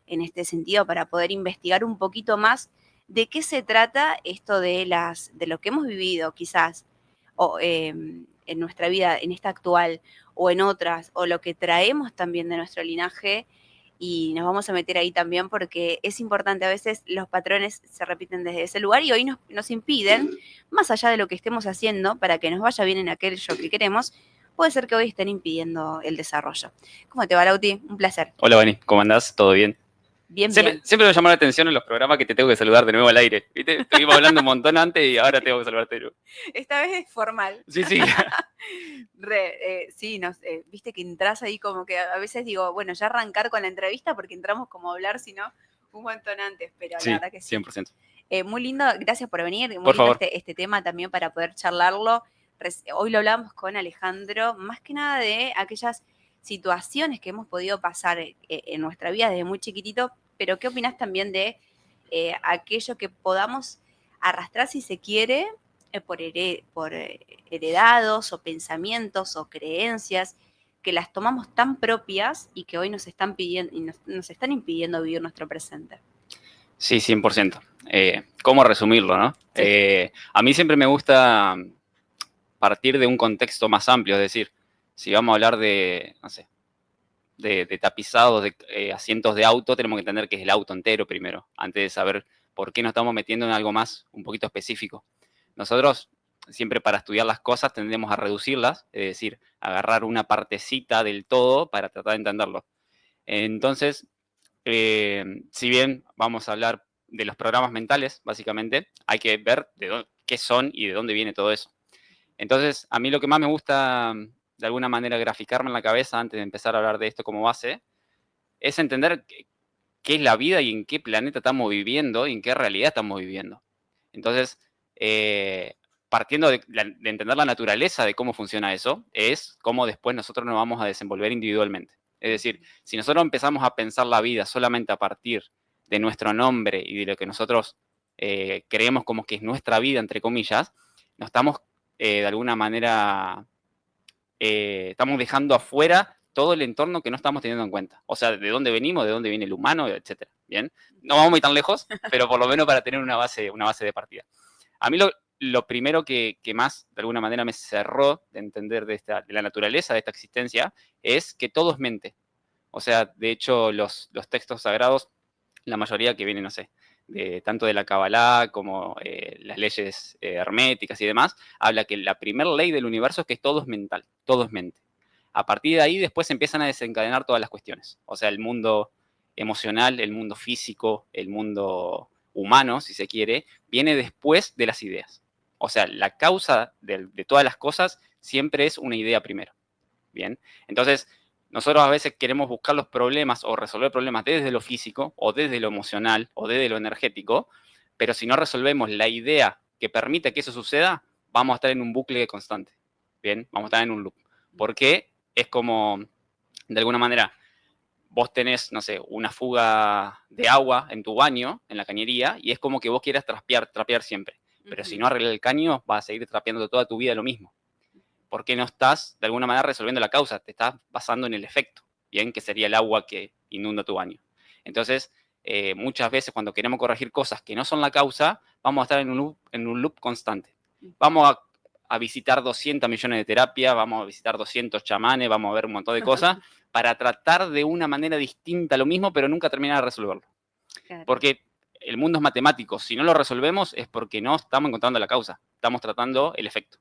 en este sentido para poder investigar un poquito más de qué se trata esto de lo que hemos vivido quizás en nuestra vida, en esta actual o en otras, o lo que traemos también de nuestro linaje, y nos vamos a meter ahí también porque es importante, a veces los patrones se repiten desde ese lugar y hoy nos impiden, más allá de lo que estemos haciendo para que nos vaya bien en aquello que queremos, puede ser que hoy estén impidiendo el desarrollo. ¿Cómo te va, Lauti? Un placer. Hola, Vani, ¿cómo andás? ¿Todo bien? Bien, bien. Siempre me llamó la atención en los programas que te tengo que saludar de nuevo al aire. ¿Viste? Estuvimos hablando un montón antes y ahora tengo que saludarte de nuevo. Esta vez es formal. Sí, sí. Sí, viste que entras ahí como que a veces digo, bueno, ya arrancar con la entrevista porque entramos como a hablar, sino un montón antes, pero la Sí, verdad que sí. 100%. Muy lindo, gracias por venir, muy Por lindo favor. este tema también para poder charlarlo. Hoy lo hablábamos con Alejandro, más que nada de aquellas situaciones que hemos podido pasar en nuestra vida desde muy chiquitito, pero ¿qué opinás también de aquello que podamos arrastrar, si se quiere, por heredados o pensamientos o creencias que las tomamos tan propias y que hoy nos están pidiendo y nos están impidiendo vivir nuestro presente? Sí, 100%. ¿Cómo resumirlo, no? Sí. A mí siempre me gusta partir de un contexto más amplio, es decir, si vamos a hablar de, no sé, de tapizados, de asientos de auto, tenemos que entender qué es el auto entero primero, antes de saber por qué nos estamos metiendo en algo más, un poquito específico. Nosotros, siempre para estudiar las cosas, tendemos a reducirlas, es decir, agarrar una partecita del todo para tratar de entenderlo. Entonces, si bien vamos a hablar de los programas mentales, básicamente, hay que ver qué son y de dónde viene todo eso. Entonces, a mí lo que más me gusta, de alguna manera, graficarme en la cabeza antes de empezar a hablar de esto como base, es entender qué es la vida y en qué planeta estamos viviendo y en qué realidad estamos viviendo. Entonces, partiendo de entender la naturaleza de cómo funciona eso, es cómo después nosotros nos vamos a desenvolver individualmente. Es decir, si nosotros empezamos a pensar la vida solamente a partir de nuestro nombre y de lo que nosotros creemos como que es nuestra vida, entre comillas, nos estamos de alguna manera, estamos dejando afuera todo el entorno que no estamos teniendo en cuenta. O sea, de dónde venimos, de dónde viene el humano, etcétera. Bien, no vamos a ir tan lejos, pero por lo menos para tener una base de partida. A mí lo primero que más, de alguna manera, me cerró de entender de la naturaleza de esta existencia es que todo es mente. O sea, de hecho, los textos sagrados, la mayoría que vienen, no sé, tanto de la Kabbalah como las leyes herméticas y demás, habla que la primera ley del universo es que todo es mental, todo es mente. A partir de ahí después empiezan a desencadenar todas las cuestiones. O sea, el mundo emocional, el mundo físico, el mundo humano, si se quiere, viene después de las ideas. O sea, la causa de todas las cosas siempre es una idea primero. Bien, entonces nosotros a veces queremos buscar los problemas o resolver problemas desde lo físico o desde lo emocional o desde lo energético, pero si no resolvemos la idea que permite que eso suceda, vamos a estar en un bucle constante. Bien, vamos a estar en un loop. Porque es como, de alguna manera, vos tenés, no sé, una fuga de agua en tu baño, en la cañería, y es como que vos quieras trapear siempre. Pero si no arreglas el caño, vas a seguir trapeando toda tu vida lo mismo. Porque no estás, de alguna manera, resolviendo la causa, te estás basando en el efecto, ¿bien? Que sería el agua que inunda tu baño. Entonces, muchas veces cuando queremos corregir cosas que no son la causa, vamos a estar en un loop constante. Vamos a visitar 200 millones de terapias, vamos a visitar 200 chamanes, vamos a ver un montón de cosas para tratar de una manera distinta lo mismo, pero nunca terminar de resolverlo. Claro. Porque el mundo es matemático, si no lo resolvemos es porque no estamos encontrando la causa, estamos tratando el efecto.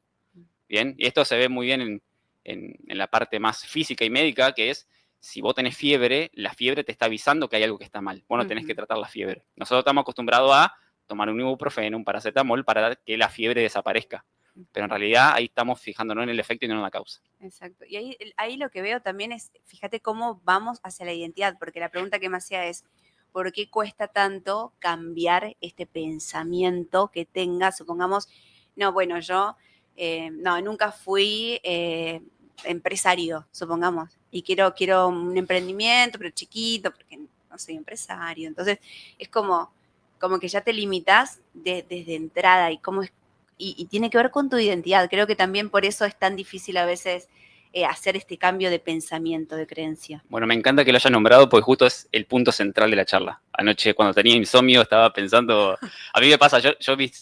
Bien, y esto se ve muy bien en la parte más física y médica, que es, si vos tenés fiebre, la fiebre te está avisando que hay algo que está mal. Vos no tenés que tratar la fiebre. Nosotros estamos acostumbrados a tomar un ibuprofeno, un paracetamol, para que la fiebre desaparezca. Pero en realidad ahí estamos fijándonos en el efecto y no en la causa. Exacto. Y ahí lo que veo también es, fíjate cómo vamos hacia la identidad, porque la pregunta que me hacía es, ¿por qué cuesta tanto cambiar este pensamiento que tenga? Supongamos, no, bueno, yo no, nunca fui empresario, supongamos, y quiero un emprendimiento, pero chiquito, porque no soy empresario. Entonces, es como que ya te limitas desde entrada y cómo es. Y tiene que ver con tu identidad. Creo que también por eso es tan difícil a veces hacer este cambio de pensamiento, de creencia? Bueno, me encanta que lo hayas nombrado porque justo es el punto central de la charla. Anoche cuando tenía insomnio estaba pensando, a mí me pasa,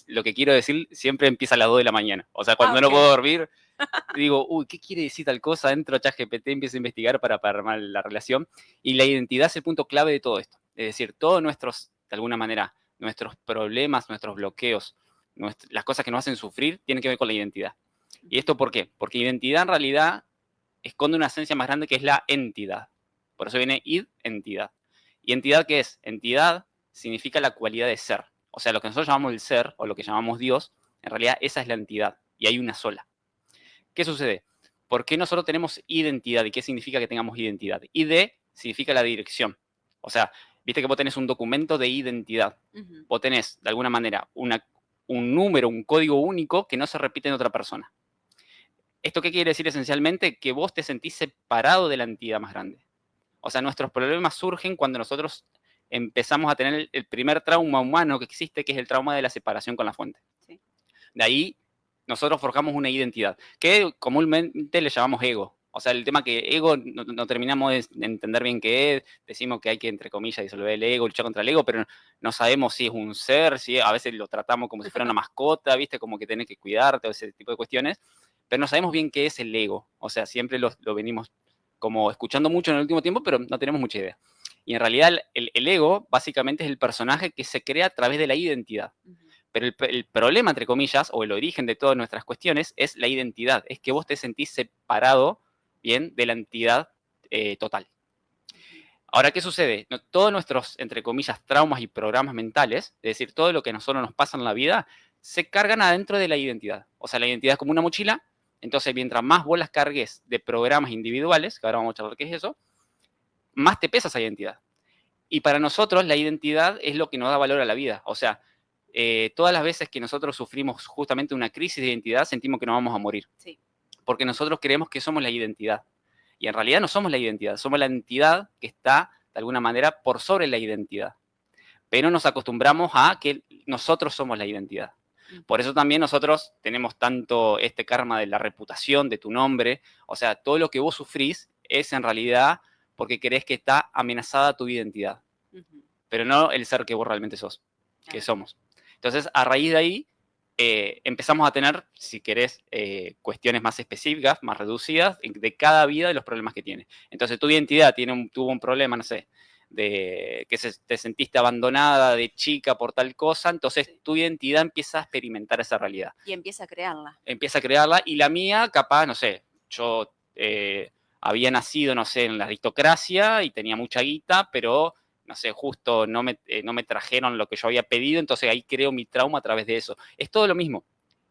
lo que quiero decir siempre empieza a las 2 de la mañana. O sea, cuando no puedo dormir, digo, uy, ¿qué quiere decir tal cosa? Entro a ChatGPT, empiezo a investigar para armar la relación. Y la identidad es el punto clave de todo esto. Es decir, todos nuestros, de alguna manera, nuestros problemas, nuestros bloqueos, las cosas que nos hacen sufrir, tienen que ver con la identidad. ¿Y esto por qué? Porque identidad en realidad esconde una esencia más grande que es la entidad. Por eso viene id, entidad. ¿Y entidad qué es? Entidad significa la cualidad de ser. O sea, lo que nosotros llamamos el ser, o lo que llamamos Dios, en realidad esa es la entidad. Y hay una sola. ¿Qué sucede? ¿Por qué nosotros tenemos identidad? ¿Y qué significa que tengamos identidad? ID significa la dirección. O sea, viste que vos tenés un documento de identidad. Vos tenés, de alguna manera, un número, un código único que no se repite en otra persona. ¿Esto qué quiere decir esencialmente? Que vos te sentís separado de la entidad más grande. O sea, nuestros problemas surgen cuando nosotros empezamos a tener el primer trauma humano que existe, que es el trauma de la separación con la fuente. Sí. De ahí nosotros forjamos una identidad, que comúnmente le llamamos ego. O sea, el tema que ego no terminamos de entender bien qué es, decimos que hay que, entre comillas, disolver el ego, luchar contra el ego, pero no sabemos si es un ser, si a veces lo tratamos como si fuera una mascota, ¿viste? Como que tenés que cuidarte, o ese tipo de cuestiones, pero no sabemos bien qué es el ego. O sea, siempre lo venimos como escuchando mucho en el último tiempo, pero no tenemos mucha idea. Y en realidad el ego básicamente es el personaje que se crea a través de la identidad. Pero el problema, entre comillas, o el origen de todas nuestras cuestiones es la identidad. Es que vos te sentís separado, bien, de la entidad total. Ahora, ¿qué sucede? Todos nuestros, entre comillas, traumas y programas mentales, es decir, todo lo que a nosotros nos pasa en la vida, se cargan adentro de la identidad. O sea, la identidad es como una mochila. Entonces, mientras más vos las cargues de programas individuales, que ahora vamos a charlar qué es eso, más te pesa esa identidad. Y para nosotros la identidad es lo que nos da valor a la vida. O sea, todas las veces que nosotros sufrimos justamente una crisis de identidad, sentimos que nos vamos a morir. Sí. Porque nosotros creemos que somos la identidad. Y en realidad no somos la identidad, somos la entidad que está, de alguna manera, por sobre la identidad. Pero nos acostumbramos a que nosotros somos la identidad. Por eso también nosotros tenemos tanto este karma de la reputación, de tu nombre. O sea, todo lo que vos sufrís es en realidad porque crees que está amenazada tu identidad. Pero no el ser que vos realmente sos, que somos. Entonces, a raíz de ahí, empezamos a tener, si querés, cuestiones más específicas, más reducidas, de cada vida de los problemas que tiene. Entonces, tu identidad tuvo un problema, no sé, de que te sentiste abandonada de chica por tal cosa, entonces tu identidad empieza a experimentar esa realidad. Y empieza a crearla. Empieza a crearla, y la mía, capaz, no sé, yo había nacido, no sé, en la aristocracia y tenía mucha guita, pero no sé, justo no me trajeron lo que yo había pedido, entonces ahí creo mi trauma a través de eso. Es todo lo mismo,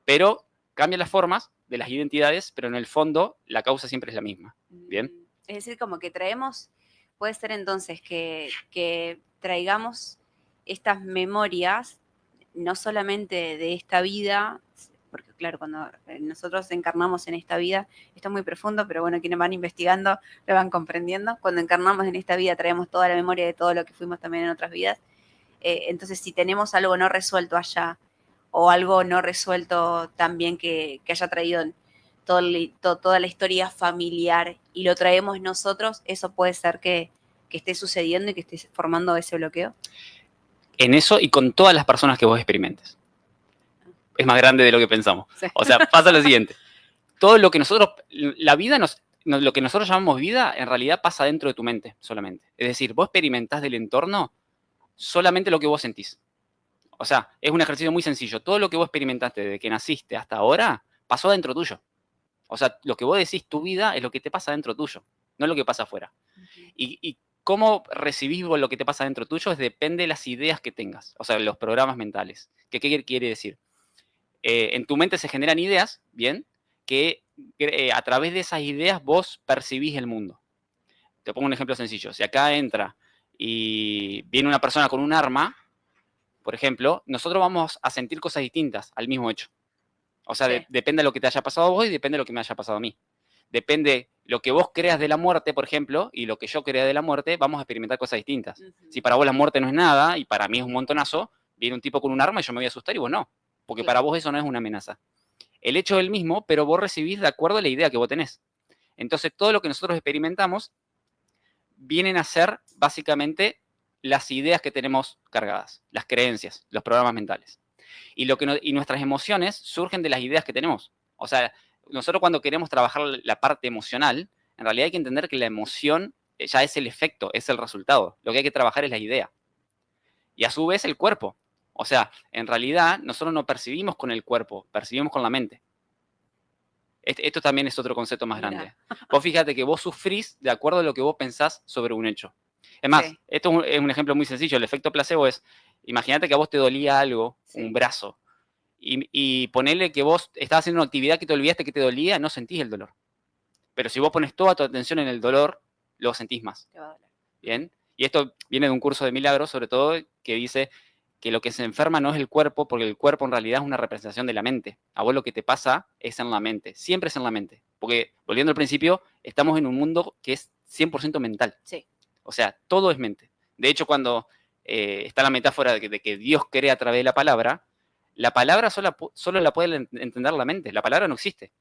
pero cambian las formas de las identidades, pero en el fondo la causa siempre es la misma. ¿Bien? Es decir, como que traemos, puede ser entonces que traigamos estas memorias, no solamente de esta vida, porque claro, cuando nosotros encarnamos en esta vida, esto es muy profundo, pero bueno, quienes van investigando lo van comprendiendo. Cuando encarnamos en esta vida traemos toda la memoria de todo lo que fuimos también en otras vidas. Entonces, si tenemos algo no resuelto allá, o algo no resuelto también que haya traído toda la historia familiar y lo traemos nosotros, eso puede ser que esté sucediendo y que esté formando ese bloqueo. En eso y con todas las personas que vos experimentes. Es más grande de lo que pensamos. Sí. O sea, pasa lo siguiente. Todo lo que nosotros, la vida, lo que nosotros llamamos vida, en realidad pasa dentro de tu mente solamente. Es decir, vos experimentás del entorno solamente lo que vos sentís. O sea, es un ejercicio muy sencillo. Todo lo que vos experimentaste desde que naciste hasta ahora, pasó dentro tuyo. O sea, lo que vos decís, tu vida, es lo que te pasa dentro tuyo, no lo que pasa afuera. Y cómo recibís vos lo que te pasa dentro tuyo depende de las ideas que tengas, o sea, los programas mentales. ¿Qué quiere decir? En tu mente se generan ideas, ¿bien? Que a través de esas ideas vos percibís el mundo. Te pongo un ejemplo sencillo. Si acá entra y viene una persona con un arma, por ejemplo, nosotros vamos a sentir cosas distintas al mismo hecho. O sea, sí. Depende de lo que te haya pasado a vos y depende de lo que me haya pasado a mí. Depende lo que vos creas de la muerte, por ejemplo, y lo que yo crea de la muerte, vamos a experimentar cosas distintas. Si para vos la muerte no es nada y para mí es un montonazo, viene un tipo con un arma y yo me voy a asustar y vos no. Porque para vos eso no es una amenaza. El hecho es el mismo, pero vos recibís de acuerdo a la idea que vos tenés. Entonces, todo lo que nosotros experimentamos vienen a ser básicamente las ideas que tenemos cargadas, las creencias, los programas mentales. Y nuestras emociones surgen de las ideas que tenemos. O sea, nosotros cuando queremos trabajar la parte emocional, en realidad hay que entender que la emoción ya es el efecto, es el resultado. Lo que hay que trabajar es la idea. Y a su vez el cuerpo. O sea, en realidad nosotros no percibimos con el cuerpo, percibimos con la mente. Esto también es otro concepto más grande. Vos fíjate que vos sufrís de acuerdo a lo que vos pensás sobre un hecho. Es más, Sí. esto es un ejemplo muy sencillo. El efecto placebo es, imagínate que a vos te dolía algo, Sí. un brazo, y ponele que vos estabas haciendo una actividad que te olvidaste que te dolía, no sentís el dolor. Pero si vos pones toda tu atención en el dolor, lo sentís más. Te va a doler. ¿Bien? Y esto viene de un curso de milagros, sobre todo, que dice que lo que se enferma no es el cuerpo, porque el cuerpo en realidad es una representación de la mente. A vos lo que te pasa es en la mente, siempre es en la mente. Porque, volviendo al principio, estamos en un mundo que es 100% mental. Sí. O sea, todo es mente. De hecho, cuando está la metáfora de que Dios crea a través de la palabra solo la puede entender la mente. La palabra no existe.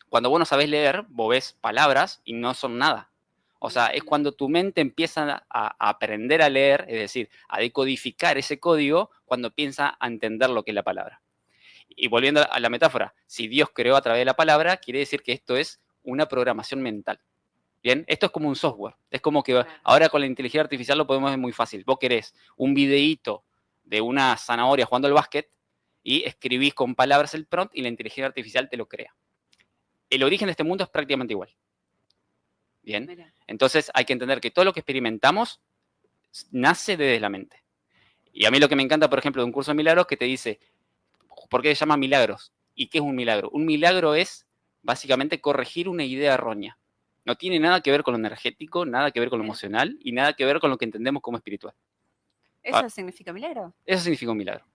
Cuando vos no sabés leer, vos ves palabras y no son nada. O sea, es cuando tu mente empieza a aprender a leer, es decir, a decodificar ese código, cuando piensa a entender lo que es la palabra. Y volviendo a la metáfora, si Dios creó a través de la palabra, quiere decir que esto es una programación mental. Bien, esto es como un software. Es como que ahora con la inteligencia artificial lo podemos ver muy fácil. Vos querés un videíto de una zanahoria jugando al básquet y escribís con palabras el prompt y la inteligencia artificial te lo crea. El origen de este mundo es prácticamente igual. Bien, Mira. Entonces hay que entender que todo lo que experimentamos nace desde la mente. Y a mí lo que me encanta, por ejemplo, de un curso de milagros que te dice, ¿por qué se llama milagros? ¿Y qué es un milagro? Un milagro es básicamente corregir una idea errónea. No tiene nada que ver con lo energético, nada que ver con lo emocional y nada que ver con lo que entendemos como espiritual. ¿Eso significa milagro? Eso significa un milagro.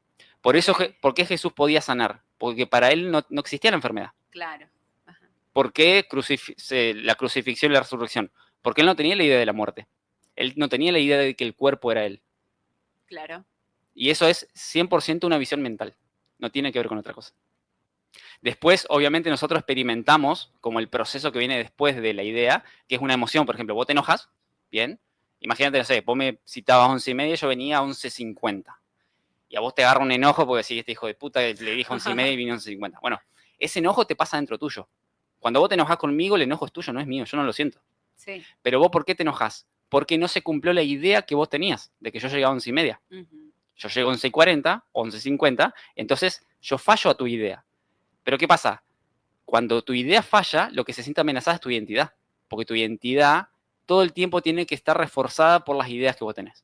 Por eso, ¿por qué Jesús podía sanar? Porque para él no existía la enfermedad. Claro. Ajá. ¿Por qué la crucifixión y la resurrección? Porque él no tenía la idea de la muerte. Él no tenía la idea de que el cuerpo era él. Claro. Y eso es 100% una visión mental. No tiene que ver con otra cosa. Después, obviamente, nosotros experimentamos como el proceso que viene después de la idea, que es una emoción. Por ejemplo, vos te enojas, ¿bien? Imagínate, no sé, vos me citabas 11:30, yo venía a 11:50. Y a vos te agarra un enojo porque si este hijo de puta le dije 11:30 y vino a 11:50. Bueno, ese enojo te pasa dentro tuyo. Cuando vos te enojas conmigo, el enojo es tuyo, no es mío, yo no lo siento. Sí. Pero vos, ¿por qué te enojas? Porque no se cumplió la idea que vos tenías de que yo llegaba a 11:30. Yo llego a 11:40, 11:50, entonces yo fallo a tu idea. Pero ¿qué pasa? Cuando tu idea falla, lo que se siente amenazada es tu identidad. Porque tu identidad todo el tiempo tiene que estar reforzada por las ideas que vos tenés.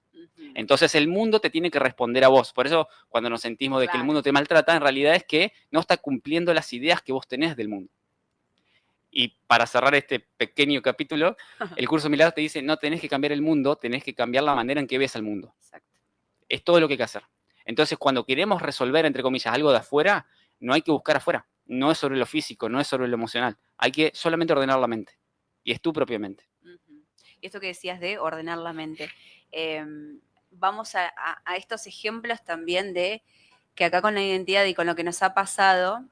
Entonces el mundo te tiene que responder a vos. Por eso cuando nos sentimos de que el mundo te maltrata, en realidad es que no está cumpliendo las ideas que vos tenés del mundo. Y para cerrar este pequeño capítulo, el curso Milagros te dice, no tenés que cambiar el mundo, tenés que cambiar la manera en que ves al mundo. Exacto. Es todo lo que hay que hacer. Entonces, cuando queremos resolver, entre comillas, algo de afuera, no hay que buscar afuera. No es sobre lo físico, no es sobre lo emocional. Hay que solamente ordenar la mente. Y es tu propia mente. Y esto que decías de ordenar la mente. Vamos a estos ejemplos también de que acá con la identidad y con lo que nos ha pasado,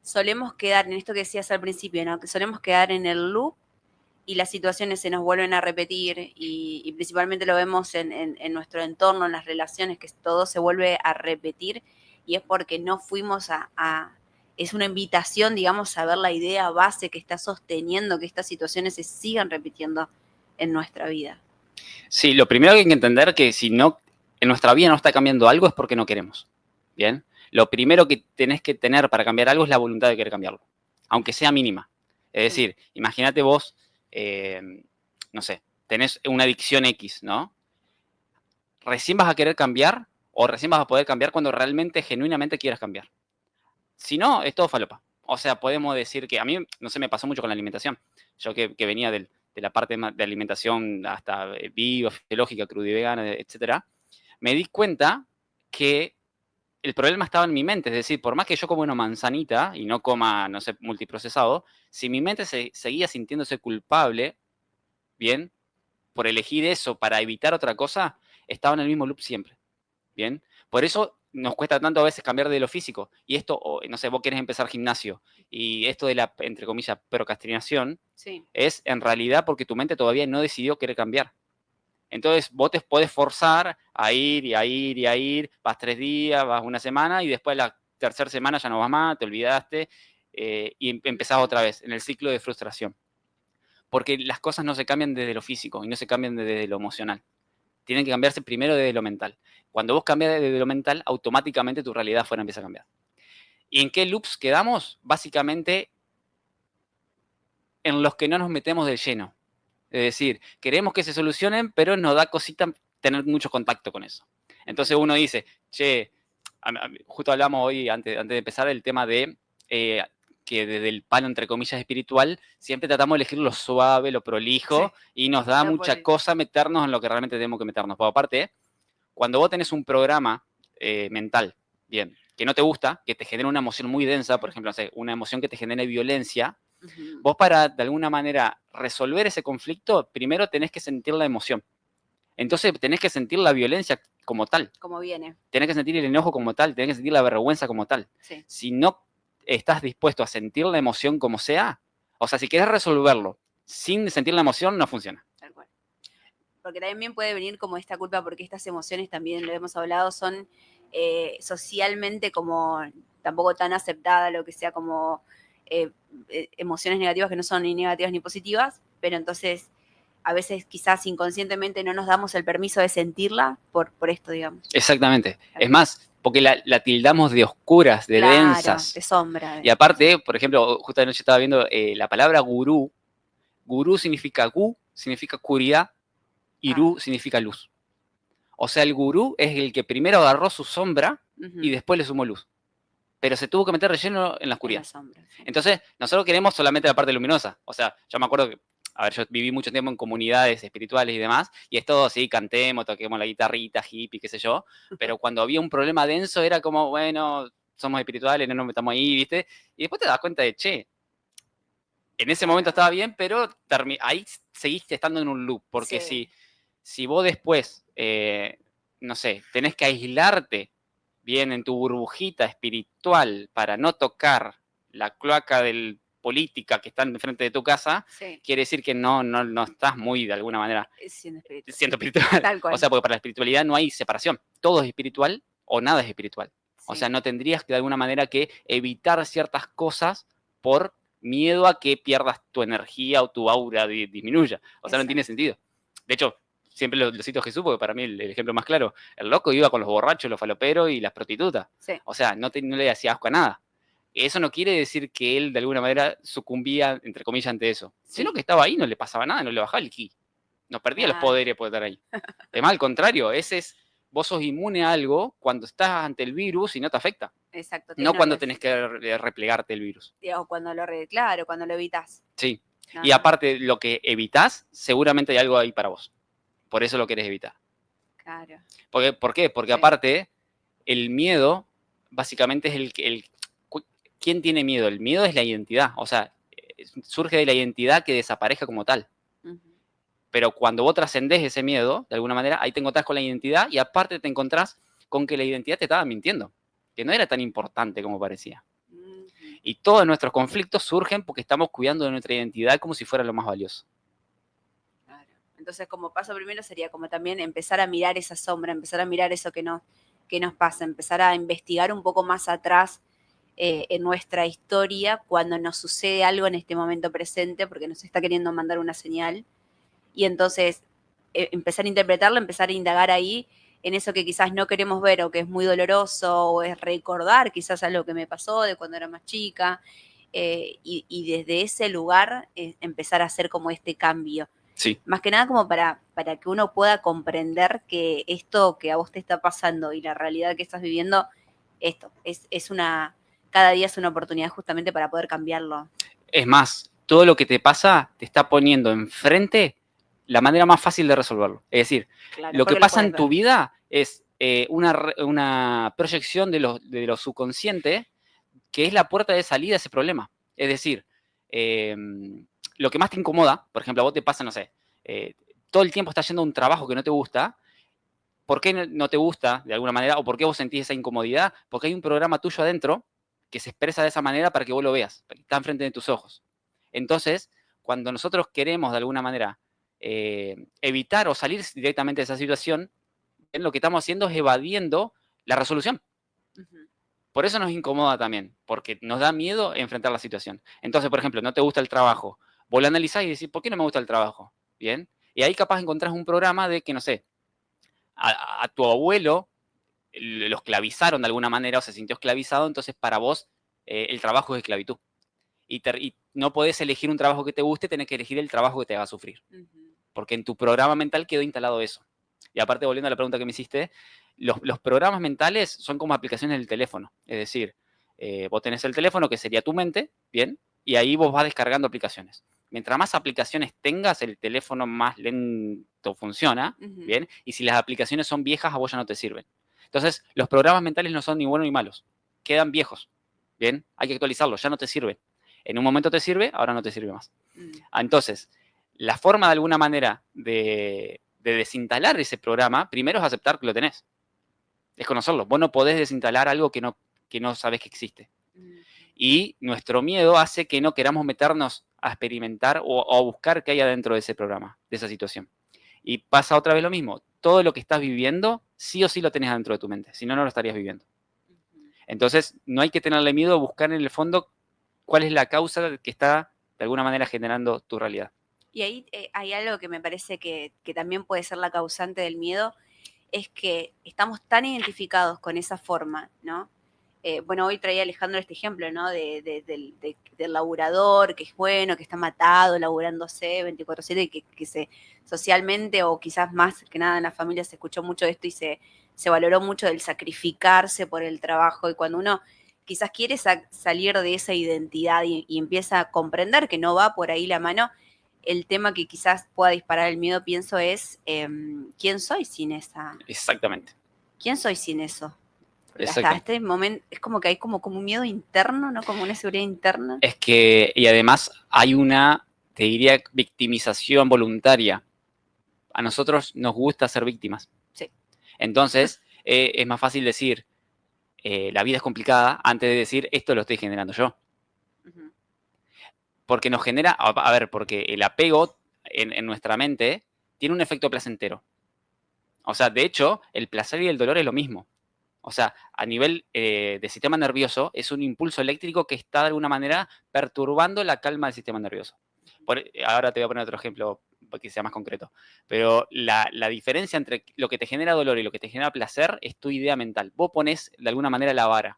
solemos quedar en esto que decías al principio, ¿no? Que solemos quedar en el loop y las situaciones se nos vuelven a repetir y principalmente lo vemos en nuestro entorno, en las relaciones, que todo se vuelve a repetir y es porque no fuimos es una invitación, digamos, a ver la idea base que está sosteniendo que estas situaciones se sigan repitiendo en nuestra vida. Sí, lo primero que hay que entender es que si no, en nuestra vida no está cambiando algo es porque no queremos. ¿Bien? Lo primero que tenés que tener para cambiar algo es la voluntad de querer cambiarlo, aunque sea mínima. Es decir, imagínate vos, no sé, tenés una adicción X, ¿no? Recién vas a querer cambiar o recién vas a poder cambiar cuando realmente, genuinamente quieras cambiar. Si no, es todo falopa. O sea, podemos decir que a mí, no sé, me pasó mucho con la alimentación. Yo que venía de la parte de alimentación hasta viva, fisiológica, crudivegana, etcétera, me di cuenta que el problema estaba en mi mente. Es decir, por más que yo coma una manzanita y no coma, no sé, multiprocesado, si mi mente seguía sintiéndose culpable, bien, por elegir eso para evitar otra cosa, estaba en el mismo loop siempre. Bien. Por eso nos cuesta tanto a veces cambiar de lo físico. Y esto, no sé, vos querés empezar gimnasio y esto de la, entre comillas, procrastinación Sí. es en realidad porque tu mente todavía no decidió querer cambiar. Entonces vos te podés forzar a ir y a ir y a ir, vas 3 días, vas una semana y después la tercera semana ya no vas más, te olvidaste y empezás otra vez en el ciclo de frustración. Porque las cosas no se cambian desde lo físico y no se cambian desde lo emocional. Tienen que cambiarse primero desde lo mental. Cuando vos cambias desde lo mental, automáticamente tu realidad afuera empieza a cambiar. ¿Y en qué loops quedamos? Básicamente en los que no nos metemos de lleno. Es decir, queremos que se solucionen, pero nos da cosita tener mucho contacto con eso. Entonces uno dice, che, justo hablamos hoy, antes de empezar, el tema de que desde el palo, entre comillas, espiritual, siempre tratamos de elegir lo suave, lo prolijo, y nos da mucha cosa meternos en lo que realmente tenemos que meternos. Pero aparte, cuando vos tenés un programa mental, bien, que no te gusta, que te genera una emoción muy densa, por ejemplo, no sé, una emoción que te genere violencia, vos para, de alguna manera, resolver ese conflicto, primero tenés que sentir la emoción. Entonces tenés que sentir la violencia como tal. Como viene. Tenés que sentir el enojo como tal, tenés que sentir la vergüenza como tal. Sí. Si no estás dispuesto a sentir la emoción como sea, o sea, si querés resolverlo sin sentir la emoción, no funciona. Tal cual. Porque también puede venir como esta culpa, porque estas emociones también, lo hemos hablado, son socialmente como tampoco tan aceptadas, lo que sea como emociones negativas que no son ni negativas ni positivas, pero entonces a veces quizás inconscientemente no nos damos el permiso de sentirla por esto, digamos. Exactamente. Es más, porque la tildamos de oscuras, de Claro, densas. de sombra. Y aparte, por ejemplo, justo anoche estaba viendo la palabra gurú. Gurú significa gu, significa oscuridad, y ru significa luz. O sea, el gurú es el que primero agarró su sombra y después le sumó luz. Pero se tuvo que meter relleno en la oscuridad. Sombra, sí. Entonces, nosotros queremos solamente la parte luminosa. O sea, yo me acuerdo que, a ver, yo viví mucho tiempo en comunidades espirituales y demás, y es todo así, cantemos, toquemos la guitarrita, hippie, qué sé yo, pero cuando había un problema denso era como, bueno, somos espirituales, no nos metamos ahí, ¿viste? Y después te das cuenta de, che, en ese momento estaba bien, pero ahí seguiste estando en un loop, porque si vos después, no sé, tenés que aislarte bien en tu burbujita espiritual para no tocar la cloaca del política que está enfrente de tu casa, quiere decir que no estás muy, de alguna manera, siendo espiritual. Tal cual. O sea, porque para la espiritualidad no hay separación. Todo es espiritual o nada es espiritual. O sea, no tendrías que, de alguna manera, que evitar ciertas cosas por miedo a que pierdas tu energía o tu aura disminuya. O sea, no tiene sentido. De hecho, siempre lo cito a Jesús porque para mí el ejemplo más claro, el loco iba con los borrachos, los faloperos y las prostitutas. O sea, no le hacía asco a nada. Eso no quiere decir que él de alguna manera sucumbía, entre comillas, ante eso. Sino que estaba ahí, no le pasaba nada, no le bajaba el ki. No perdía los poderes por estar ahí. Es más, al contrario, vos sos inmune a algo cuando estás ante el virus y no te afecta. Exacto. No cuando tenés que replegarte el virus. O cuando claro, cuando lo evitas. Sí. Y aparte, lo que evitas, seguramente hay algo ahí para vos. Por eso lo querés evitar. Claro. ¿Por qué? Porque aparte, el miedo, básicamente es ¿quién tiene miedo? El miedo es la identidad. O sea, surge de la identidad que desaparezca como tal. Pero cuando vos trascendés ese miedo, de alguna manera, ahí te encontrás con la identidad y aparte te encontrás con que la identidad te estaba mintiendo, que no era tan importante como parecía. Y todos nuestros conflictos surgen porque estamos cuidando de nuestra identidad como si fuera lo más valioso. Claro. Entonces, como paso primero sería como también empezar a mirar esa sombra, empezar a mirar eso que nos pasa, empezar a investigar un poco más atrás en nuestra historia cuando nos sucede algo en este momento presente, porque nos está queriendo mandar una señal. Y entonces empezar a interpretarlo, empezar a indagar ahí en eso que quizás no queremos ver o que es muy doloroso o es recordar quizás algo que me pasó de cuando era más chica y desde ese lugar empezar a hacer como este cambio. Sí. Más que nada como para que uno pueda comprender que esto que a vos te está pasando y la realidad que estás viviendo, esto es cada día es una oportunidad justamente para poder cambiarlo. Es más, todo lo que te pasa te está poniendo enfrente la manera más fácil de resolverlo. Es decir, claro, lo que pasa en tu vida es una proyección de lo subconsciente que es la puerta de salida a ese problema. Es decir, lo que más te incomoda, por ejemplo, a vos te pasa, no sé, todo el tiempo estás yendo a un trabajo que no te gusta, ¿por qué no te gusta de alguna manera? ¿O por qué vos sentís esa incomodidad? Porque hay un programa tuyo adentro que se expresa de esa manera para que vos lo veas, que está enfrente de tus ojos. Entonces, cuando nosotros queremos de alguna manera evitar o salir directamente de esa situación, lo que estamos haciendo es evadiendo la resolución. Por eso nos incomoda también, porque nos da miedo enfrentar la situación. Entonces, por ejemplo, no te gusta el trabajo, vos lo analizás y decís, ¿por qué no me gusta el trabajo? Bien, y ahí capaz encontrás un programa de que, no sé, a tu abuelo lo esclavizaron de alguna manera o se sintió esclavizado, entonces para vos el trabajo es esclavitud. Y no podés elegir un trabajo que te guste, tenés que elegir el trabajo que te haga sufrir. Porque en tu programa mental quedó instalado eso. Y aparte, volviendo a la pregunta que me hiciste, los programas mentales son como aplicaciones del teléfono. Es decir, vos tenés el teléfono, que sería tu mente, ¿bien? Y ahí vos vas descargando aplicaciones. Mientras más aplicaciones tengas, el teléfono más lento funciona, ¿bien? Y si las aplicaciones son viejas, a vos ya no te sirven. Entonces, los programas mentales no son ni buenos ni malos. Quedan viejos, ¿bien? Hay que actualizarlos, ya no te sirven. En un momento te sirve, ahora no te sirve más. Entonces, la forma de alguna manera de desinstalar ese programa, primero es aceptar que lo tenés. Es conocerlo. Vos no podés desinstalar algo que no sabés que existe. Y nuestro miedo hace que no queramos meternos a experimentar o a buscar qué hay adentro de ese programa, de esa situación. Y pasa otra vez lo mismo. Todo lo que estás viviendo, sí o sí lo tenés adentro de tu mente. Si no, no lo estarías viviendo. Entonces, no hay que tenerle miedo a buscar en el fondo cuál es la causa que está de alguna manera generando tu realidad. Y ahí hay algo que me parece que también puede ser la causante del miedo, es que estamos tan identificados con esa forma, ¿no? Bueno, hoy traía Alejandro este ejemplo, ¿no? Del laburador, que es bueno, que está matado, laburándose 24/7, y que se socialmente, o quizás más que nada en la familia, se escuchó mucho esto y se valoró mucho del sacrificarse por el trabajo. Y cuando uno quizás quiere salir de esa identidad y empieza a comprender que no va por ahí la mano, el tema que quizás pueda disparar el miedo, pienso, es ¿quién soy sin esa? Exactamente. ¿Quién soy sin eso? Hasta Exactamente. este momento es como que hay como un miedo interno, ¿no? Como una seguridad interna. Es que, y además hay una, te diría, victimización voluntaria. A nosotros nos gusta ser víctimas. Sí. Entonces, es más fácil decir, la vida es complicada, antes de decir, esto lo estoy generando yo. Porque nos genera, a ver, porque el apego en nuestra mente tiene un efecto placentero. O sea, de hecho, el placer y el dolor es lo mismo. O sea, a nivel de sistema nervioso, es un impulso eléctrico que está de alguna manera perturbando la calma del sistema nervioso. Ahora te voy a poner otro ejemplo para que sea más concreto. Pero la diferencia entre lo que te genera dolor y lo que te genera placer es tu idea mental. Vos pones de alguna manera la vara.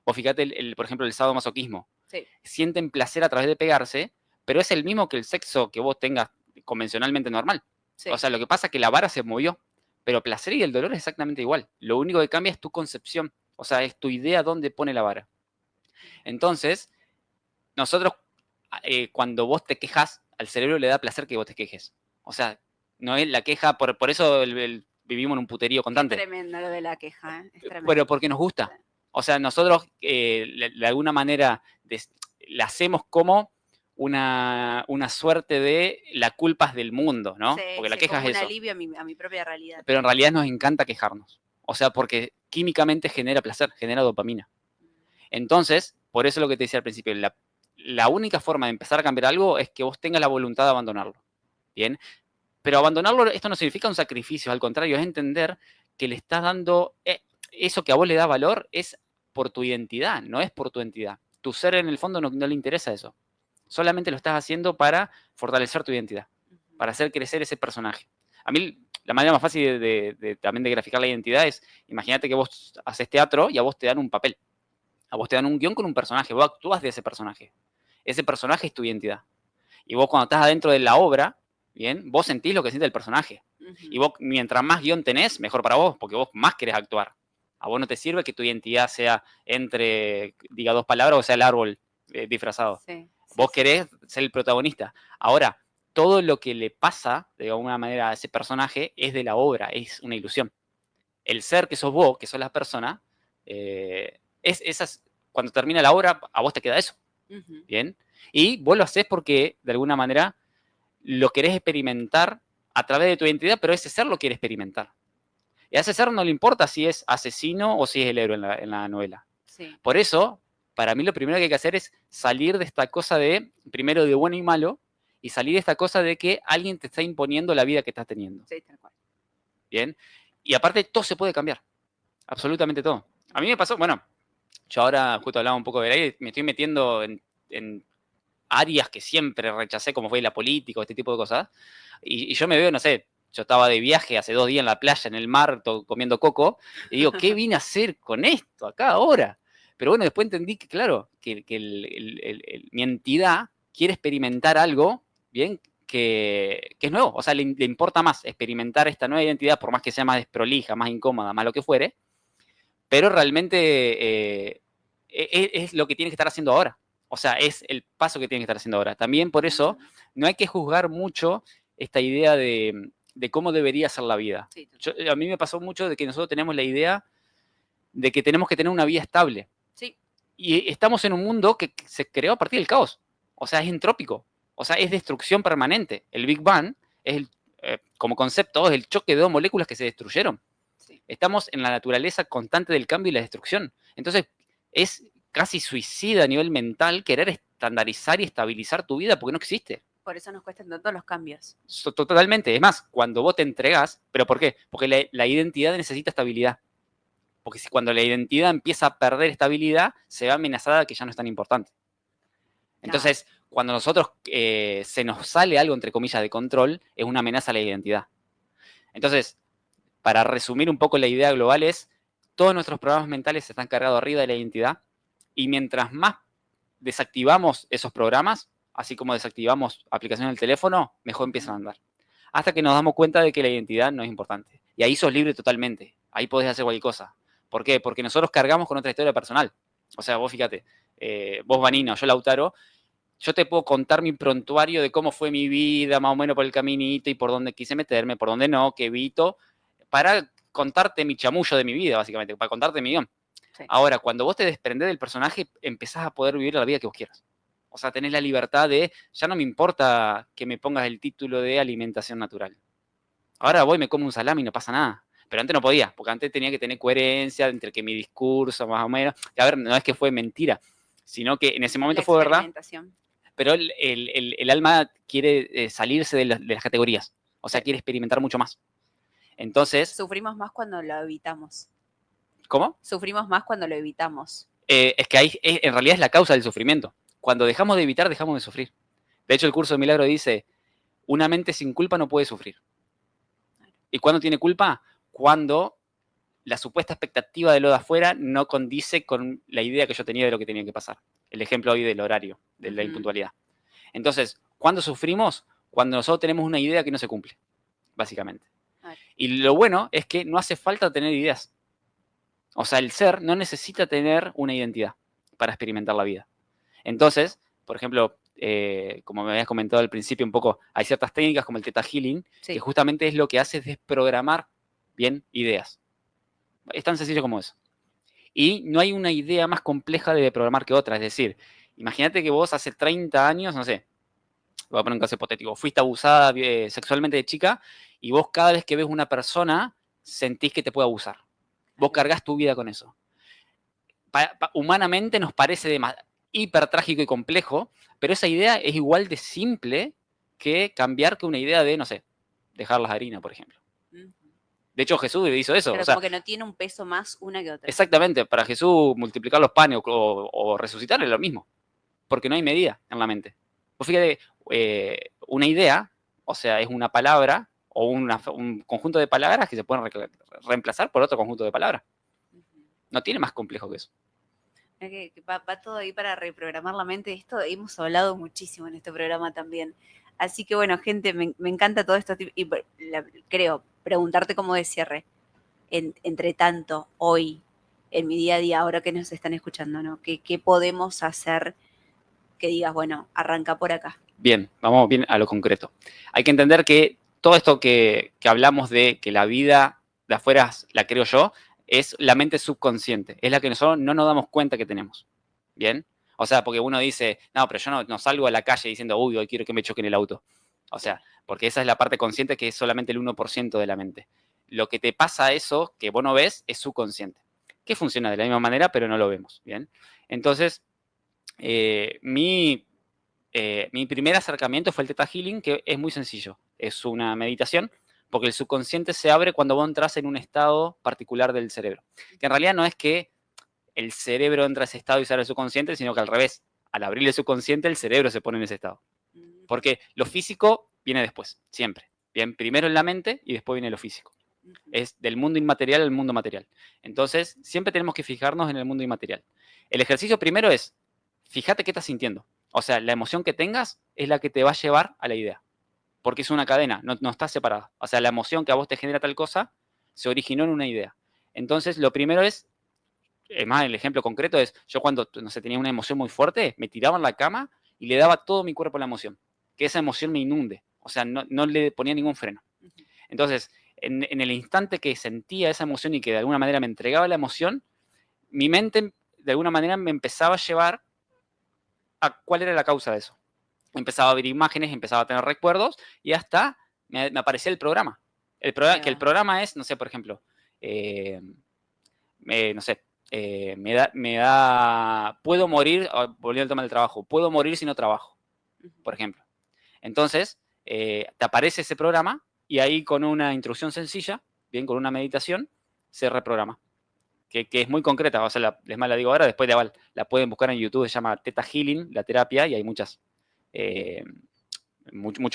Vos fíjate, por ejemplo, el sadomasoquismo. Sí. Sienten placer a través de pegarse, pero es el mismo que el sexo que vos tengas convencionalmente normal. Sí. O sea, lo que pasa es que la vara se movió, pero placer y el dolor es exactamente igual. Lo único que cambia es tu concepción, o sea, es tu idea dónde pone la vara. Entonces, nosotros, cuando vos te quejas, al cerebro le da placer que vos te quejes. O sea, no es la queja, por eso vivimos en un puterío constante. Es tremendo lo de la queja, es tremendo. Pero porque nos gusta. O sea, nosotros de alguna manera la hacemos como una suerte de la culpa es del mundo, ¿no? Sí, porque la queja como es eso. un alivio a mi propia realidad. Pero en realidad nos encanta quejarnos. O sea, porque químicamente genera placer, genera dopamina. Entonces, por eso lo que te decía al principio, la única forma de empezar a cambiar algo es que vos tengas la voluntad de abandonarlo. ¿Bien? Pero abandonarlo, esto no significa un sacrificio, al contrario, es entender que le estás dando, eso que a vos le da valor es por tu identidad, no es por tu entidad. Tu ser en el fondo no le interesa eso. Solamente lo estás haciendo para fortalecer tu identidad, para hacer crecer ese personaje. A mí la manera más fácil también de graficar la identidad es, imagínate que vos haces teatro y a vos te dan un papel. A vos te dan un guión con un personaje, vos actúas de ese personaje. Ese personaje es tu identidad. Y vos cuando estás adentro de la obra, ¿bien? Vos sentís lo que siente el personaje. Y vos, mientras más guión tenés, mejor para vos, porque vos más querés actuar. A vos no te sirve que tu identidad sea diga dos palabras o sea el árbol disfrazado. Sí, vos querés ser el protagonista. Ahora, todo lo que le pasa, de alguna manera, a ese personaje es de la obra, es una ilusión. El ser que sos vos, que sos la persona, cuando termina la obra, a vos te queda eso. ¿Bien? Y vos lo hacés porque, de alguna manera, lo querés experimentar a través de tu identidad, pero ese ser lo quiere experimentar. Y a ese ser no le importa si es asesino o si es el héroe en la novela. Sí. Por eso, para mí lo primero que hay que hacer es salir de esta cosa de, primero de bueno y malo, y salir de esta cosa de que alguien te está imponiendo la vida que estás teniendo. Sí, tal cual. ¿Bien? Y aparte, todo se puede cambiar. Absolutamente todo. A mí me pasó, bueno, yo ahora justo hablaba un poco de ahí, me estoy metiendo en áreas que siempre rechacé, como fue la política o este tipo de cosas. Y yo me veo, no sé, yo estaba de viaje hace 2 días en la playa, en el mar, comiendo coco, y digo, ¿qué vine a hacer con esto acá ahora? Pero bueno, después entendí que, claro, que mi entidad quiere experimentar algo, ¿bien? Que es nuevo, o sea, le importa más experimentar esta nueva identidad, por más que sea más desprolija, más incómoda, más lo que fuere, pero realmente es lo que tiene que estar haciendo ahora. O sea, es el paso que tiene que estar haciendo ahora. También por eso no hay que juzgar mucho esta idea de cómo debería ser la vida. Sí, A mí me pasó mucho de que nosotros tenemos la idea de que tenemos que tener una vida estable. sí. Y estamos en un mundo que se creó a partir del caos. O sea, es entrópico. O sea, es destrucción permanente. El Big Bang, como concepto, es el choque de dos moléculas que se destruyeron. Sí. Estamos en la naturaleza constante del cambio y la destrucción. Entonces, es casi suicida a nivel mental querer estandarizar y estabilizar tu vida porque no existe. Por eso nos cuestan tanto los cambios. Totalmente. Es más, cuando vos te entregás, ¿pero por qué? Porque la identidad necesita estabilidad. Porque cuando la identidad empieza a perder estabilidad, se ve amenazada que ya no es tan importante. Entonces, cuando nosotros se nos sale algo, entre comillas, de control, es una amenaza a la identidad. Entonces, para resumir un poco la idea global es, todos nuestros programas mentales están cargados arriba de la identidad, y mientras más desactivamos esos programas, así como desactivamos aplicaciones del teléfono, mejor empiezan a andar. Hasta que nos damos cuenta de que la identidad no es importante. Y ahí sos libre totalmente. Ahí podés hacer cualquier cosa. ¿Por qué? Porque nosotros cargamos con otra historia personal. O sea, vos fíjate, vos Vanina o yo Lautaro, yo te puedo contar mi prontuario de cómo fue mi vida, más o menos por el caminito y por dónde quise meterme, por dónde no, qué evito, para contarte mi chamullo de mi vida, básicamente, para contarte mi guión. Sí. Ahora, cuando vos te desprendés del personaje, empezás a poder vivir la vida que vos quieras. O sea, tenés la libertad de, ya no me importa que me pongas el título de alimentación natural. Ahora voy, me como un salami y no pasa nada. Pero antes no podía, porque antes tenía que tener coherencia entre que mi discurso, más o menos, que a ver, no es que fue mentira, sino que en ese momento fue verdad. Pero el alma quiere salirse de las categorías. O sea, quiere experimentar mucho más. Entonces... Sufrimos más cuando lo evitamos. ¿Cómo? Sufrimos más cuando lo evitamos. Es que ahí en realidad es la causa del sufrimiento. Cuando dejamos de evitar, dejamos de sufrir. De hecho, el curso de Milagro dice, una mente sin culpa no puede sufrir. ¿Y cuándo tiene culpa? Cuando la supuesta expectativa de lo de afuera no condice con la idea que yo tenía de lo que tenía que pasar. El ejemplo hoy del horario, de la impuntualidad. Entonces, ¿cuándo sufrimos? Cuando nosotros tenemos una idea que no se cumple, básicamente. Y lo bueno es que no hace falta tener ideas. O sea, el ser no necesita tener una identidad para experimentar la vida. Entonces, por ejemplo, como me habías comentado al principio un poco, hay ciertas técnicas como el Theta Healing, sí, que justamente es lo que hace es desprogramar bien ideas. Es tan sencillo como eso. Y no hay una idea más compleja de desprogramar que otra. Es decir, imagínate que vos hace 30 años, no sé, voy a poner un caso hipotético, fuiste abusada sexualmente de chica y vos cada vez que ves una persona sentís que te puede abusar. Vos cargas tu vida con eso. Humanamente nos parece hiper trágico y complejo, pero esa idea es igual de simple que cambiar que una idea de, no sé, dejar las harinas, por ejemplo. De hecho, Jesús hizo eso. Pero o sea, como que no tiene un peso más una que otra. Exactamente. Para Jesús, multiplicar los panes o resucitar es lo mismo. Porque no hay medida en la mente. Pues fíjate, una idea, o sea, es una palabra o un conjunto de palabras que se pueden reemplazar por otro conjunto de palabras. No tiene más complejo que eso. Va todo ahí para reprogramar la mente. Esto hemos hablado muchísimo en este programa también. Así que bueno, gente, me encanta todo esto. Y creo, preguntarte como de cierre. Entre tanto, hoy, en mi día a día, ahora que nos están escuchando, ¿no? ¿Qué podemos hacer que digas, bueno, arranca por acá? Bien, vamos bien a lo concreto. Hay que entender que todo esto que hablamos de que la vida de afuera la creo yo, es la mente subconsciente. Es la que nosotros no nos damos cuenta que tenemos. ¿Bien? O sea, porque uno dice, no, pero yo no salgo a la calle diciendo, uy, hoy quiero que me choquen el auto. O sea, porque esa es la parte consciente que es solamente el 1% de la mente. lo que te pasa eso que vos no ves es subconsciente, que funciona de la misma manera, pero no lo vemos, ¿bien? Entonces, mi primer acercamiento fue el Theta Healing, que es muy sencillo. Es una meditación, porque el subconsciente se abre cuando vos entras en un estado particular del cerebro. Que en realidad no es que el cerebro entra a ese estado y se abre el subconsciente, sino que al revés. Al abrir el subconsciente, el cerebro se pone en ese estado. Porque lo físico viene después, siempre. Bien, primero en la mente y después viene lo físico. Es del mundo inmaterial al mundo material. Entonces, siempre tenemos que fijarnos en el mundo inmaterial. El ejercicio primero es, fíjate qué estás sintiendo. O sea, la emoción que tengas es la que te va a llevar a la idea. Porque es una cadena, no está separada. O sea, la emoción que a vos te genera tal cosa se originó en una idea. Entonces, lo primero es más, el ejemplo concreto es, yo cuando, no sé, tenía una emoción muy fuerte, me tiraba en la cama y le daba todo mi cuerpo a la emoción. Que esa emoción me inunde. O sea, no le ponía ningún freno. Entonces, en el instante que sentía esa emoción y que de alguna manera me entregaba la emoción, mi mente de alguna manera me empezaba a llevar a cuál era la causa de eso. Empezaba a ver imágenes, empezaba a tener recuerdos y hasta me aparecía el programa. Que el programa es, no sé, por ejemplo, no sé, puedo morir, volviendo al tema del trabajo, puedo morir si no trabajo, por ejemplo. Entonces, te aparece ese programa y ahí con una instrucción sencilla, bien, con una meditación, se reprograma. Que es muy concreta, o sea, les más la digo ahora, después la pueden buscar en YouTube, se llama Theta Healing, la terapia, y hay muchos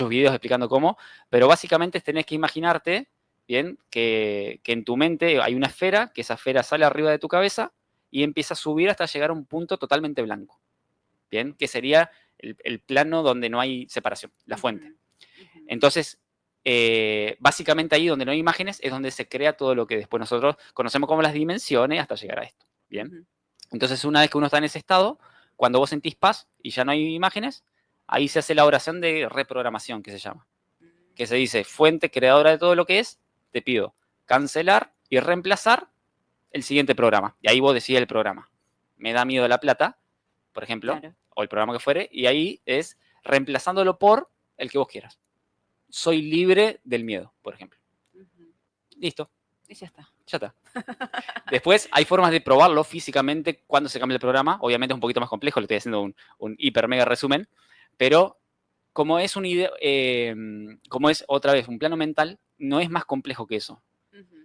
videos explicando cómo, pero básicamente tenés que imaginarte, bien, que en tu mente hay una esfera, que esa esfera sale arriba de tu cabeza y empieza a subir hasta llegar a un punto totalmente blanco, bien, que sería el plano donde no hay separación, la fuente. Entonces, básicamente ahí donde no hay imágenes es donde se crea todo lo que después nosotros conocemos como las dimensiones hasta llegar a esto, bien. Entonces, una vez que uno está en ese estado, cuando vos sentís paz y ya no hay imágenes, ahí se hace la oración de reprogramación, que se llama. Que se dice, fuente creadora de todo lo que es, te pido cancelar y reemplazar el siguiente programa. Y ahí vos decís el programa. Me da miedo la plata, por ejemplo, claro, o el programa que fuere, y ahí es reemplazándolo por el que vos quieras. Soy libre del miedo, por ejemplo. Listo. Y ya está. Ya está. Después hay formas de probarlo físicamente cuando se cambia el programa. Obviamente es un poquito más complejo, le estoy haciendo un hiper mega resumen, pero como es como es otra vez un plano mental, no es más complejo que eso.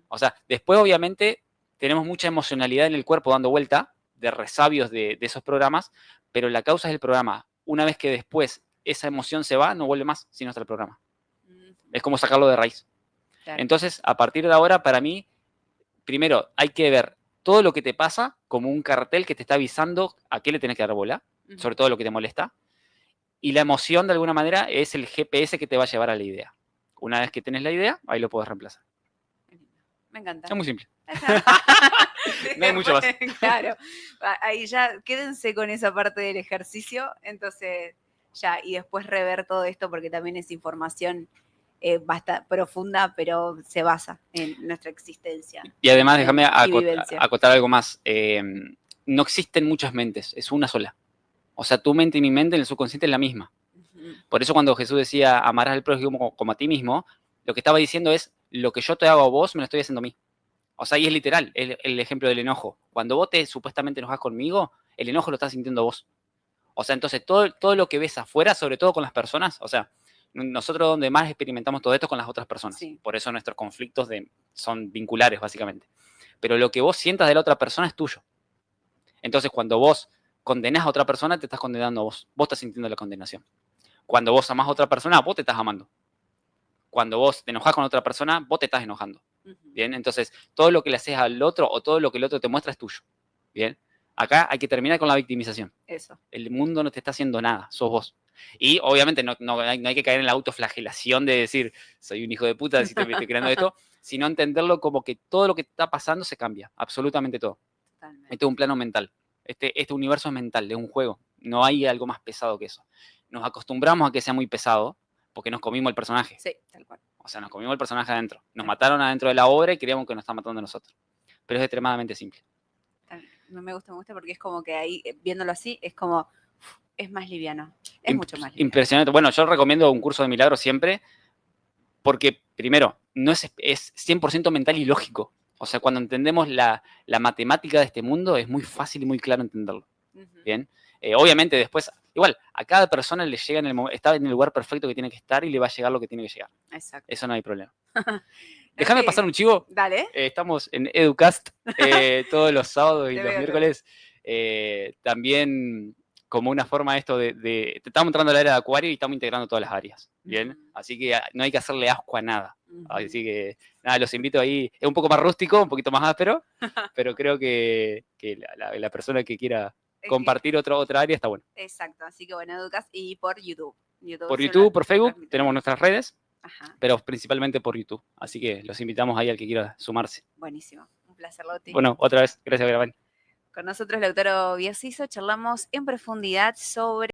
O sea, después obviamente tenemos mucha emocionalidad en el cuerpo dando vuelta de resabios de esos programas, pero la causa es el programa. Una vez que después esa emoción se va, no vuelve más, sino hasta el programa. Es como sacarlo de raíz. Claro. Entonces, a partir de ahora, para mí, primero hay que ver todo lo que te pasa como un cartel que te está avisando a qué le tenés que dar bola, sobre todo lo que te molesta. Y la emoción, de alguna manera, es el GPS que te va a llevar a la idea. Una vez que tenés la idea, ahí lo podés reemplazar. Me encanta. Es muy simple. No hay mucho más. Claro. Ahí ya quédense con esa parte del ejercicio. Entonces, ya, y después rever todo esto, porque también es información bastante profunda, pero se basa en nuestra existencia. Y además, déjame acotar algo más. No existen muchas mentes, es una sola. O sea, tu mente y mi mente en el subconsciente es la misma. Por eso cuando Jesús decía, amarás al prójimo como a ti mismo, lo que estaba diciendo es, lo que yo te hago a vos, me lo estoy haciendo a mí. O sea, y es literal, el ejemplo del enojo. Cuando vos te supuestamente enojas conmigo, el enojo lo estás sintiendo vos. O sea, entonces todo lo que ves afuera, sobre todo con las personas, o sea, nosotros donde más experimentamos todo esto con las otras personas. Sí. Por eso nuestros conflictos son vinculares, básicamente. Pero lo que vos sientas de la otra persona es tuyo. Entonces, cuando vos condenás a otra persona, te estás condenando a vos. Vos estás sintiendo la condenación. Cuando vos amás a otra persona, vos te estás amando. Cuando vos te enojás con otra persona, vos te estás enojando. Bien, entonces, todo lo que le haces al otro o todo lo que el otro te muestra es tuyo. Bien, acá hay que terminar con la victimización. Eso. El mundo no te está haciendo nada, sos vos. Y obviamente no hay que caer en la autoflagelación de decir, soy un hijo de puta si te estoy creando esto, sino entenderlo como que todo lo que está pasando se cambia, absolutamente todo. Totalmente. Este es un plano mental. Este universo es mental, es un juego. No hay algo más pesado que eso. Nos acostumbramos a que sea muy pesado porque nos comimos el personaje. Sí, tal cual. O sea, nos comimos el personaje adentro. Nos mataron adentro de la obra y creíamos que nos están matando a nosotros. Pero es extremadamente simple. Me gusta porque es como que ahí, viéndolo así, es como, es más liviano. Es mucho más liviano. Impresionante. Bueno, yo recomiendo un curso de milagros siempre Porque, primero, no es 100% mental y lógico. O sea, cuando entendemos la matemática de este mundo, es muy fácil y muy claro entenderlo. Bien. Obviamente después, igual, a cada persona le llega está en el lugar perfecto que tiene que estar y le va a llegar lo que tiene que llegar. Exacto. Eso no hay problema. Déjame pasar un chivo. Dale. Estamos en Educast todos los sábados y Te los veo, miércoles. También como una forma de esto te estamos entrando a la era de Acuario y estamos integrando todas las áreas. Bien. Así que no hay que hacerle asco a nada. Así que nada, los invito ahí. Es un poco más rústico, un poquito más áspero, pero creo que la persona que quiera compartir otra área está bueno. Exacto, así que bueno, Educast y por YouTube. Por YouTube, por Facebook, tenemos nuestras redes, pero principalmente por YouTube. Así que los invitamos ahí al que quiera sumarse. Buenísimo, un placer, Loti. Bueno, otra vez, gracias, Gabriel. Con nosotros, Lautaro Biasizo, charlamos en profundidad sobre